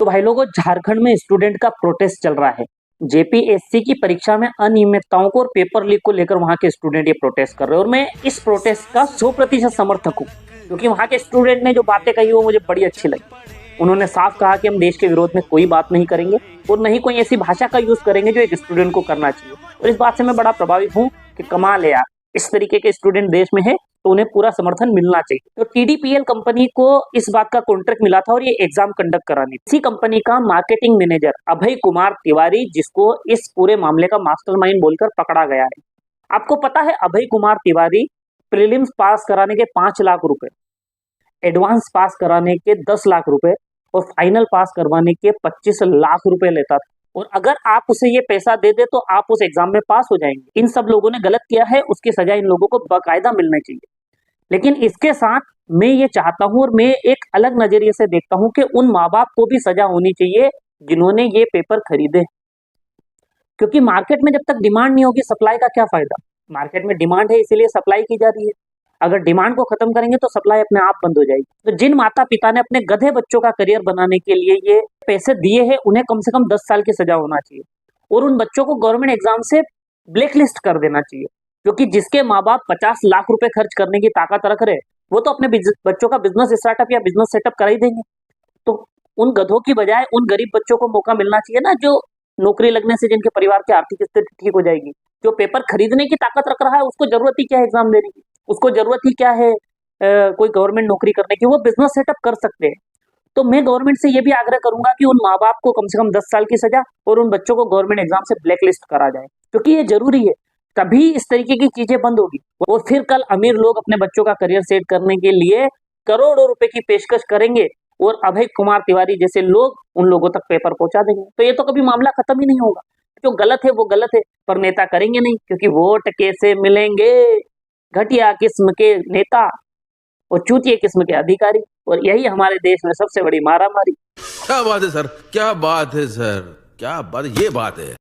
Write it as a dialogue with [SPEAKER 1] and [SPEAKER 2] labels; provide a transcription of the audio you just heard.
[SPEAKER 1] तो भाई लोगों, झारखंड में स्टूडेंट का प्रोटेस्ट चल रहा है। जेपीएससी की परीक्षा में अनियमितताओं को और पेपर लीक को लेकर वहां के स्टूडेंट ये प्रोटेस्ट कर रहे हैं और मैं इस प्रोटेस्ट का 100% समर्थक हूँ, क्योंकि वहां के स्टूडेंट ने जो बातें कही वो मुझे बड़ी अच्छी लगी। उन्होंने साफ कहा कि हम देश के विरोध में कोई बात नहीं करेंगे और नहीं कोई ऐसी भाषा का यूज करेंगे जो एक स्टूडेंट को करना चाहिए। और इस बात से मैं बड़ा प्रभावित हूँ कि कमाल है यार, इस तरीके के स्टूडेंट देश में है तो उन्हें पूरा समर्थन मिलना चाहिए। तो टीडीपीएल कंपनी को इस बात का कॉन्ट्रैक्ट मिला था और ये एग्जाम कंडक्ट करानी थी। इसी कंपनी का मार्केटिंग मैनेजर अभय कुमार तिवारी, जिसको इस पूरे मामले का मास्टरमाइंड बोलकर पकड़ा गया है। आपको पता है, अभय कुमार तिवारी प्रीलिम्स पास कराने के 5 लाख रुपए, एडवांस पास कराने के 10 लाख रुपए और फाइनल पास करवाने के 25 लाख रुपए लेता था। और अगर आप उसे ये पैसा दे दे तो आप उस एग्जाम में पास हो जाएंगे। इन सब लोगों ने गलत किया है, उसकी सजा इन लोगों को बाकायदा मिलनी चाहिए। लेकिन इसके साथ मैं ये चाहता हूं और मैं एक अलग नजरिए से देखता हूं कि उन माँ बाप को भी सजा होनी चाहिए जिन्होंने ये पेपर खरीदे। क्योंकि मार्केट में जब तक डिमांड नहीं होगी, सप्लाई का क्या फायदा। मार्केट में डिमांड है इसीलिए सप्लाई की जा रही है। अगर डिमांड को खत्म करेंगे तो सप्लाई अपने आप बंद हो जाएगी। तो जिन माता पिता ने अपने गधे बच्चों का करियर बनाने के लिए ये पैसे दिए हैं, उन्हें कम से कम 10 साल की सजा होना चाहिए और उन बच्चों को गवर्नमेंट एग्जाम से ब्लैकलिस्ट कर देना चाहिए। क्योंकि जिसके माँ बाप 50 लाख रुपए खर्च करने की ताकत रख रहे, वो तो अपने बच्चों का बिजनेस स्टार्टअप या बिजनेस सेटअप करा ही देंगे। तो उन गधों की बजाय उन गरीब बच्चों को मौका मिलना चाहिए ना, जो नौकरी लगने से जिनके परिवार की आर्थिक स्थिति ठीक हो जाएगी। जो पेपर खरीदने की ताकत रख रहा है, उसको जरूरत ही क्या है एग्जाम देने की, उसको जरूरत ही क्या है कोई गवर्नमेंट नौकरी करने की। वो बिजनेस सेटअप कर सकते हैं। तो मैं गवर्नमेंट से ये भी आग्रह करूंगा कि उन माँ बाप को कम से कम 10 साल की सजा और उन बच्चों को गवर्नमेंट एग्जाम से ब्लैकलिस्ट करा जाए, क्योंकि ये जरूरी है। तभी इस तरीके की चीजें बंद होगी और फिर कल अमीर लोग अपने बच्चों का करियर सेट करने के लिए करोड़ों रुपए की पेशकश करेंगे और अभय कुमार तिवारी जैसे लोग उन लोगों तक पेपर पहुंचा देंगे। तो ये तो कभी मामला खत्म ही नहीं होगा। जो गलत है वो गलत है, पर नेता करेंगे नहीं, क्योंकि वोट कैसे मिलेंगे घटिया किस्म के नेता और चूतिए किस्म के अधिकारी। और यही हमारे देश में सबसे बड़ी मारामारी।
[SPEAKER 2] क्या बात है सर, क्या बात है सर, क्या बात, ये बात है।